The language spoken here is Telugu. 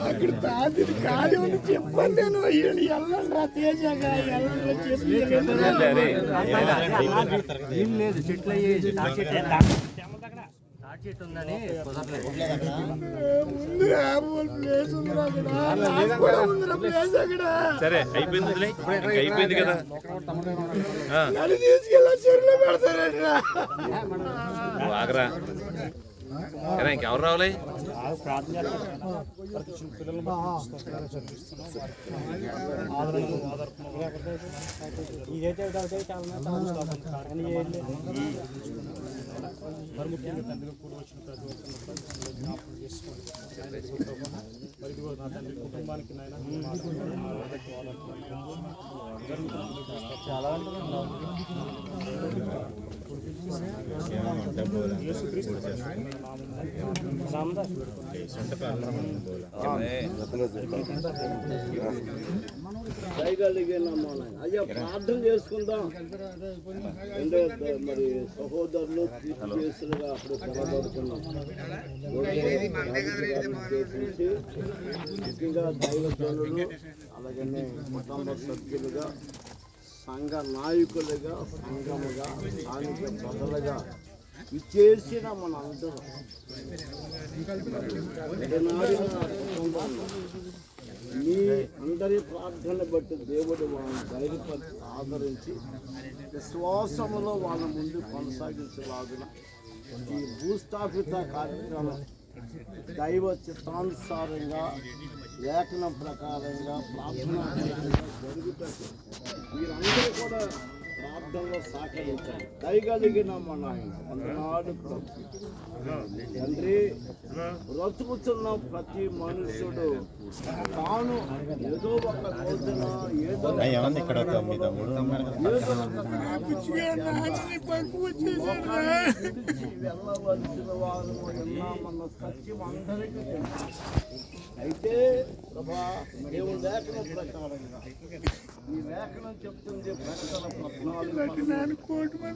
అక్కడ తాతిది ఖాళీ ఉంది చెప్పాను నేను ఎల్లండ్రా తేజగా ఎల్లండ్రా లేదు చెట్లు అయ్యేది సరే అయిపోయింది అయిపోయింది కదా తీసుకెళ్ళా చెరువులో పెడతారండి ఆగరా ఇంకెవరు రావాలి ఇదైతే మరి ముఖ్యంగా తండ్రి కూడా వచ్చిన ప్రతి ఒక్కరిని జ్ఞాపకం చేసుకోండి. మరి ఇదిగో నా తండ్రి కుటుంబానికి నాయన చాలా అయ్యా ప్రార్థన చేసుకుందాం. మరి సహోదరులు క్రీస్తుగా అప్పుడు పొరపడుతున్నాం. ముఖ్యంగా దైవజనులు అలాగనే కుటుంబ సభ్యులుగా సంఘ నాయకులుగా సంఘముగా స్థానిక ప్రజలుగా ఇచ్చేసిన మన అందరం మీ అందరి ప్రార్థన బట్టి దేవుడు వాళ్ళని ధైర్యపరిచి ఆదరించి విశ్వాసములో వాళ్ళ ముందు కొనసాగించలాగిన ఈ భూస్థాపిత కార్యక్రమం దైవ చిత్తానుసారంగా లేఖనం ప్రకారంగా ప్రార్థన జరుగుతుంది. మీరందరూ కూడా ప్రార్థనలో సహకరించాలి. దయగలిగిన మన నాడు తండ్రి బ్రతుకుతున్న ప్రతి మనుషుడు తాను ఏదో ఒక రోజున ఏదో వెళ్ళవలసిన వారు ఉన్నామన్న సత్యం అందరికీ తెలుసు. అయితే ప్రభా దేవుని లేఖనం ప్రకారంగా ఈ లేఖనం చెప్తుంది ప్రకటన 14